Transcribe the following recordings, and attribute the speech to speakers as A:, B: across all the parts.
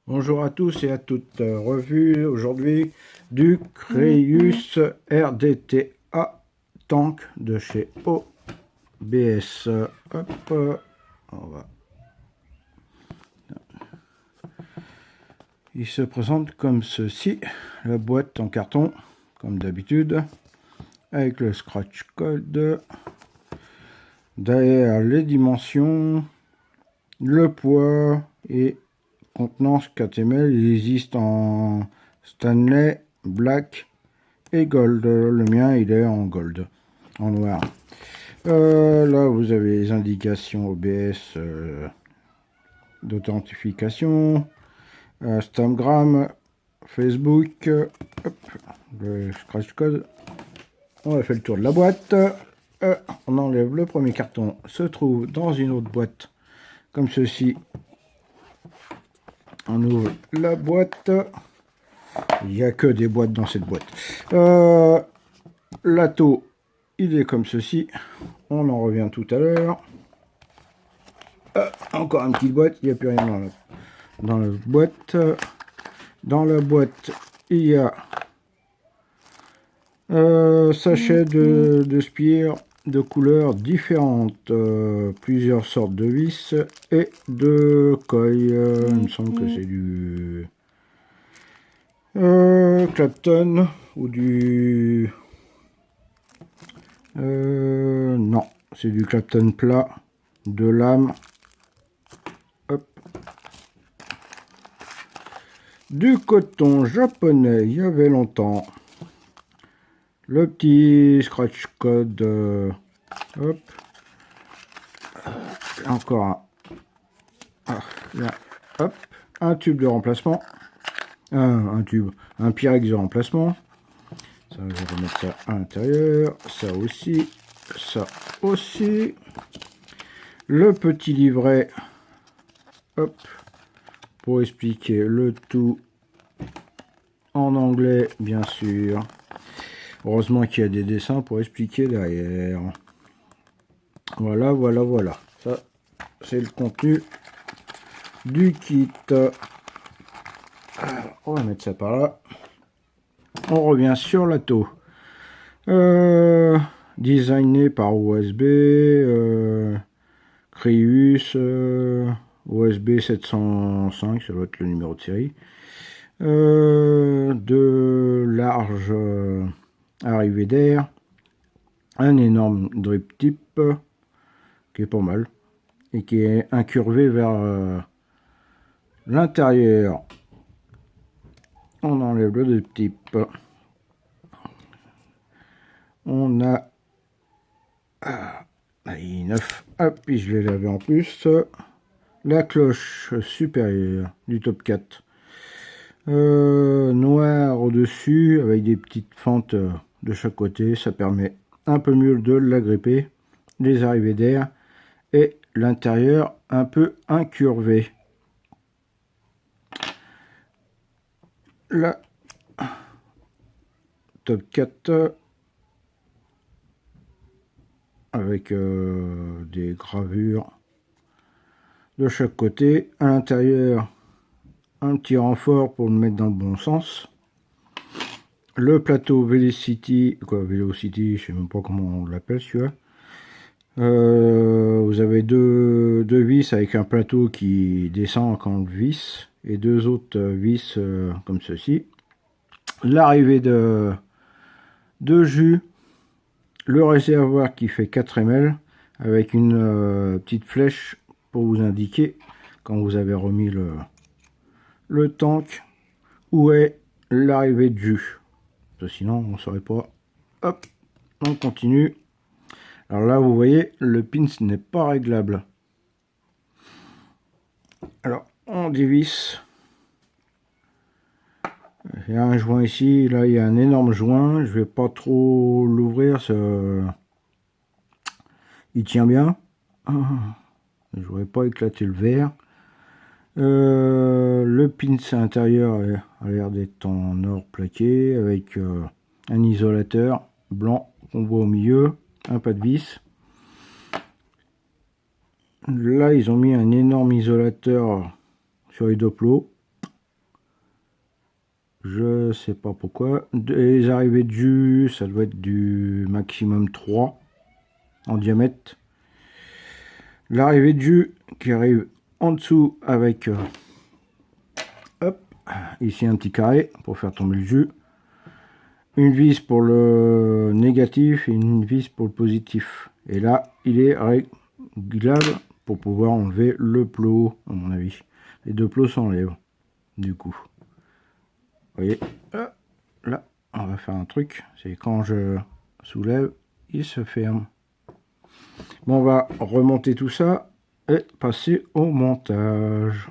A: Bonjour à tous et à toutes. Revue aujourd'hui du Creius RDTA Tank de chez OBS. Hop, on va. Il se présente comme ceci, la boîte en carton, comme d'habitude, avec le scratch code, derrière les dimensions, le poids et contenance 4 ml. Il existe en Stanley, Black et Gold. Le mien, il est en Gold, en noir. Là, vous avez les indications OBS d'authentification, Instagram, Facebook, hop, le scratch code. On a fait le tour de la boîte. On enlève le premier carton, se trouve dans une autre boîte, comme ceci. On ouvre la boîte. Il n'y a que des boîtes dans cette boîte. L'atto, il est comme ceci. On en revient tout à l'heure. Encore une petite boîte. Il n'y a plus rien dans la boîte. Dans la boîte, il y a sachet de spire de couleurs différentes, plusieurs sortes de vis et de coille. Il me semble que c'est du Clapton ou du non, c'est du Clapton plat de lame. Hop. Du coton japonais, il y avait longtemps. Le petit scratch code, hop. Encore là, hop, un tube de remplacement, un Pyrex de remplacement. Ça, je vais remettre ça à l'intérieur, ça aussi. Le petit livret, hop, pour expliquer le tout en anglais, bien sûr. Heureusement qu'il y a des dessins pour expliquer derrière. Voilà. Ça, c'est le contenu du kit. Alors, on va mettre ça par là. On revient sur l'atto. Designé par OSB, Creius, OSB 705, ça doit être le numéro de série. De large arrivée d'air, un énorme drip tip qui est pas mal et qui est incurvé vers l'intérieur. On enlève le drip tip. On a il est neuf. Hop, puis je l'ai lavé en plus. La cloche supérieure du top 4. Noir au-dessus avec des petites fentes de chaque côté. Ça permet un peu mieux de l'agripper. Les arrivées d'air et l'intérieur un peu incurvé. La top 4 avec des gravures de chaque côté. À l'intérieur, un petit renfort pour le mettre dans le bon sens. Le plateau Velocity, Velocity, je sais même pas comment on l'appelle celui-là. Vous avez deux vis avec un plateau qui descend quand on le visse et deux autres vis comme ceci. L'arrivée de jus, le réservoir qui fait 4 ml avec une petite flèche pour vous indiquer quand vous avez remis le tank où est l'arrivée de jus. Sinon on ne saurait pas. Hop, on continue. Alors là vous voyez le pins n'est pas réglable. Alors on dévisse. Il y a un joint ici, là il y a un énorme joint, je vais pas trop l'ouvrir, il tient bien. Je voudrais pas éclater le verre. Le pins intérieur a l'air d'être en or plaqué avec un isolateur blanc qu'on voit au milieu, un pas de vis. Là ils ont mis un énorme isolateur sur les deux plots. sais pas pourquoi. Les arrivées de jus, ça doit être du maximum 3 en diamètre. L'arrivée de jus qui arrive en dessous avec hop, ici un petit carré pour faire tomber le jus. Une vis pour le négatif et une vis pour le positif. Et là, il est réglable pour pouvoir enlever le plot, à mon avis. Les deux plots s'enlèvent, du coup. Vous voyez, là, on va faire un truc. C'est quand je soulève, il se ferme. Bon, on va remonter tout ça et passer au montage.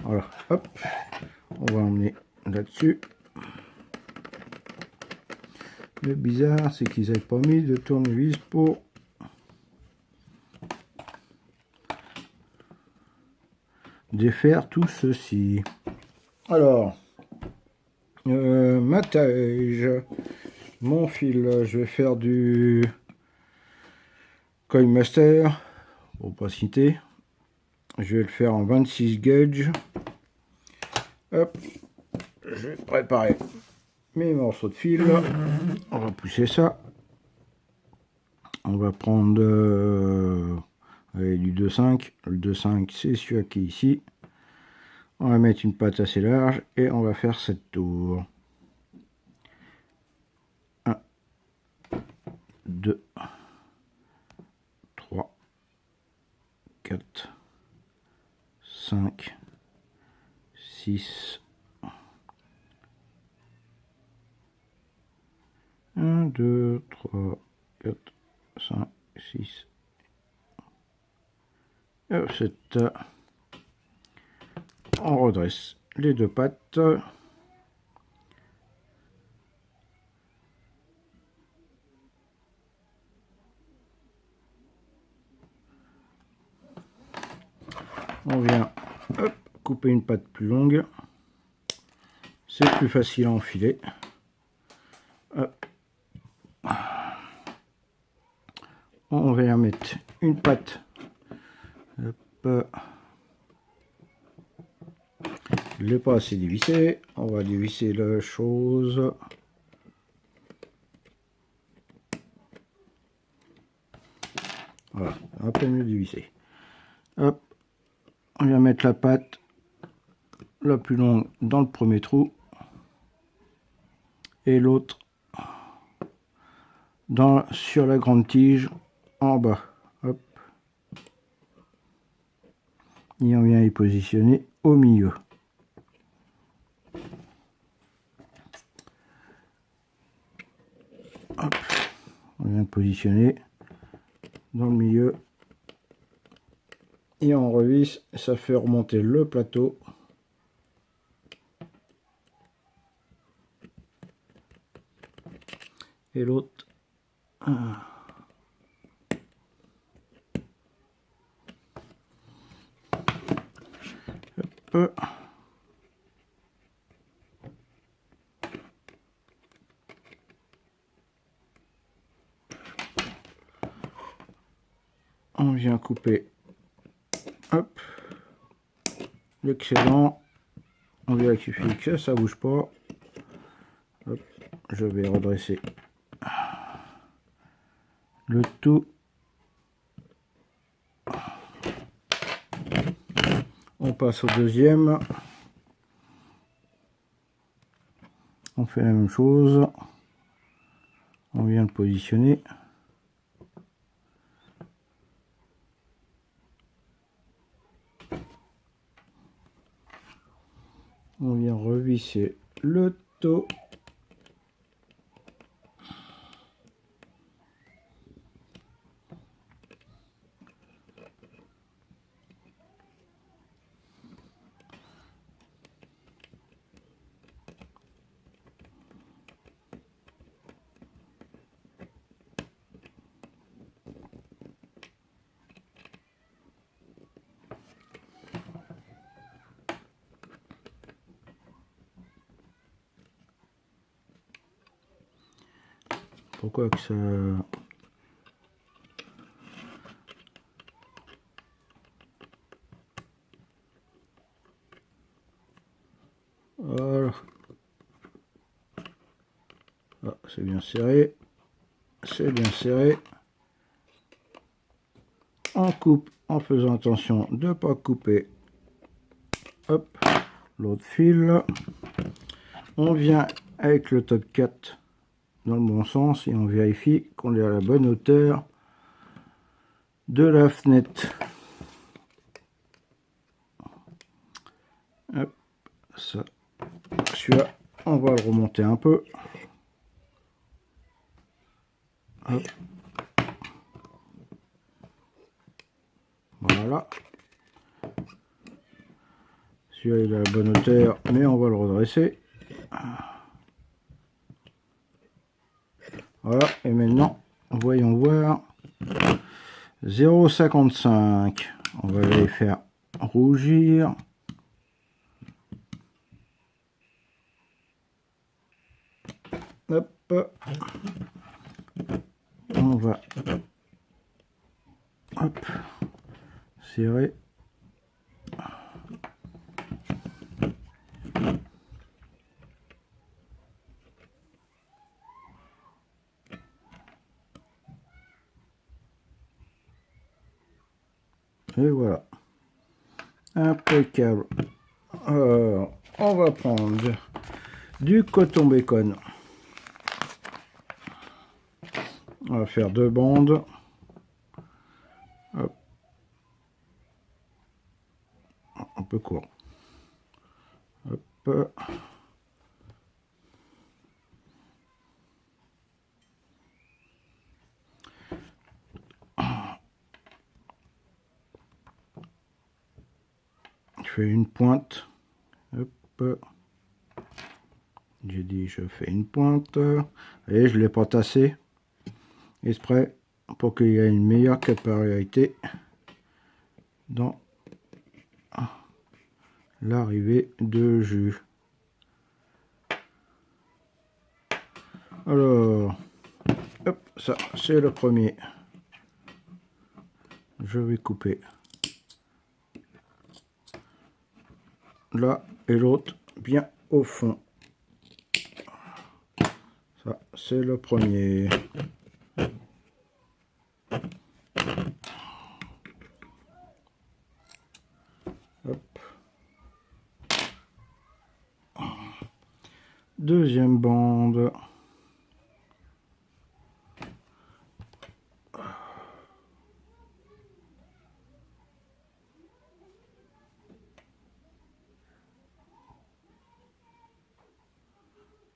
A: Voilà, hop, on va emmener là-dessus. Le bizarre, c'est qu'ils n'avaient pas mis de tournevis pour défaire tout ceci. Alors, ma tige, mon fil, je vais faire du Coin Master, pour pas citer. Je vais le faire en 26 gauge. Hop, je vais préparer mes morceaux de fil. On va pousser ça. On va prendre allez, du 2,5. Le 2,5 c'est celui qui est ici. On va mettre une patte assez large et on va faire 7 tours. 1, 2, 3, 4, 5, 6, 1, 2, 3, 4, 5, 6, 7. On redresse les deux pattes. On vient hop, couper une patte plus longue. C'est plus facile à enfiler. Hop. On va mettre une patte. Hop. Je ne l'ai pas assez dévissé. On va dévisser la chose. Voilà, un peu mieux dévissé. Hop. On vient mettre la patte la plus longue dans le premier trou. Et l'autre sur la grande tige en bas. Hop. Et on vient y positionner au milieu. Hop. On vient positionner dans le milieu. Et on revisse, ça fait remonter le plateau. Et l'autre. Hop. On vient couper. Hop. L'excédent. On vérifie que ça bouge pas. Hop. Je vais redresser le tout. On passe au deuxième. On fait la même chose. On vient le positionner. On vient revisser le taux. Pourquoi que ça... Voilà. Ah, c'est bien serré. C'est bien serré. On coupe en faisant attention de ne pas couper. Hop, l'autre fil. On vient avec le top 4 dans le bon sens et on vérifie qu'on est à la bonne hauteur de la fenêtre. Hop, ça. Celui-là, on va le remonter un peu. Hop. Voilà. Celui-là, il est à la bonne hauteur, mais on va le redresser. Voilà, et maintenant, voyons voir. 0,55. On va les faire rougir. Hop. On va hop, serrer. Et voilà. Impeccable. Alors, on va prendre du coton bacon. On va faire 2 bandes. Hop. Un peu court. Hop. Je fais une pointe. Hop. J'ai dit je fais une pointe. Et je ne l'ai pas tassé. Exprès pour qu'il y ait une meilleure capillarité dans l'arrivée de jus. Alors, hop, ça c'est le premier. Je vais couper là et l'autre bien au fond. Ça c'est le premier. Hop. Deuxième bande.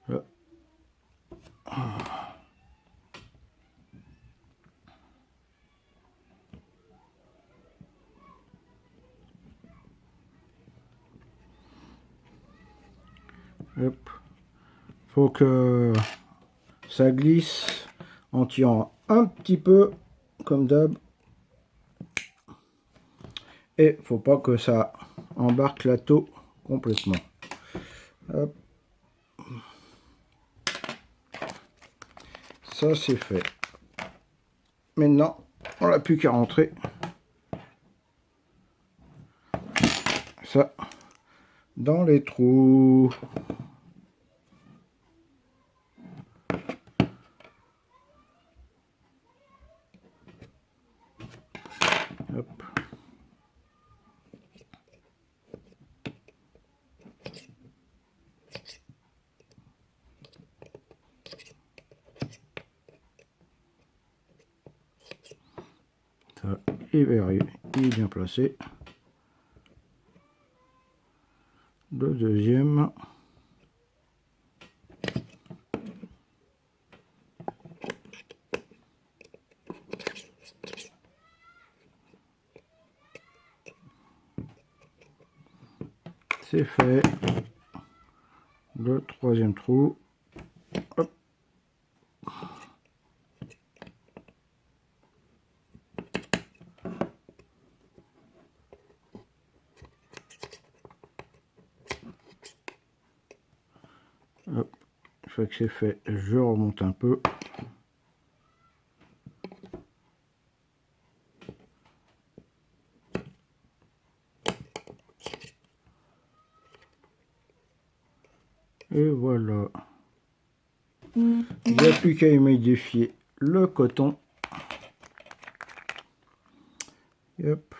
A: Là. Hop. Faut que ça glisse en tirant un petit peu comme d'hab. Et faut pas que ça embarque la taux complètement. Hop. Ça c'est fait. Maintenant, on n'a plus qu'à rentrer ça dans les trous. Hop. Ça, il est bien placé. Le deuxième. C'est fait. Le troisième trou. Hop. Hop. Une fois que c'est fait, je remonte un peu. Et voilà. Il n'y a plus qu'à humidifier le coton. Hop.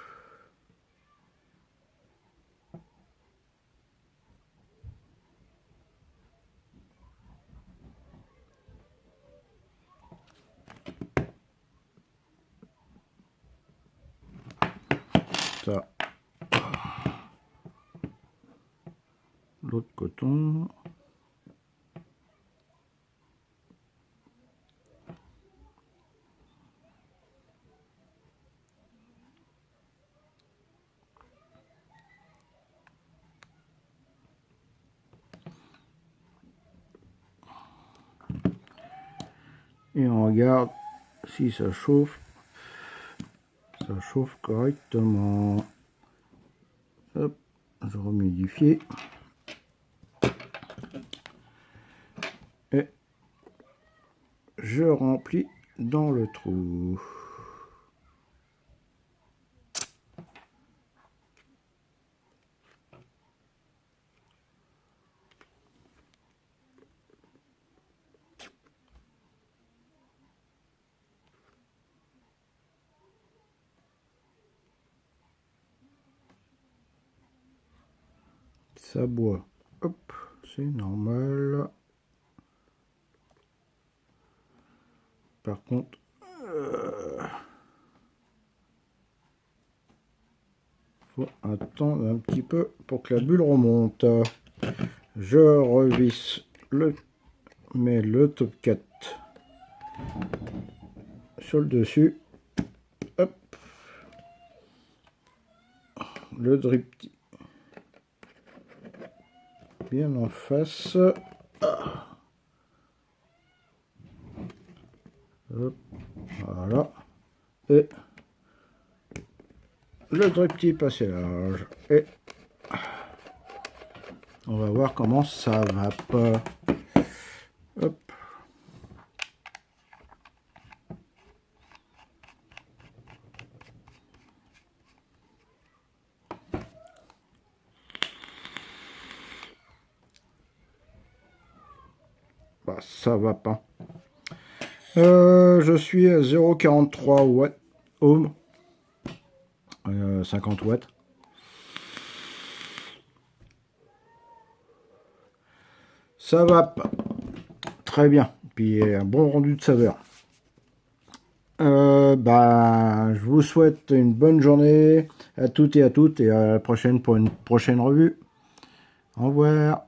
A: Ça. L'autre coton. Et on regarde si ça chauffe. Ça chauffe correctement. Hop, je remodifie. Et je remplis dans le trou. Ça boit. Hop, c'est normal. Par contre, faut attendre un petit peu pour que la bulle remonte. Je revisse mets le top 4 sur le dessus. Hop. Le drip bien en face. Hop. Voilà. Et le drip passé large. Et on va voir comment ça va pas. Hop. Bah, ça va pas. Je suis à 0,43 watts ohm, 50 watts. Ça va pas. Très bien. Puis un bon rendu de saveur. Je vous souhaite une bonne journée à toutes et à à la prochaine pour une prochaine revue. Au revoir.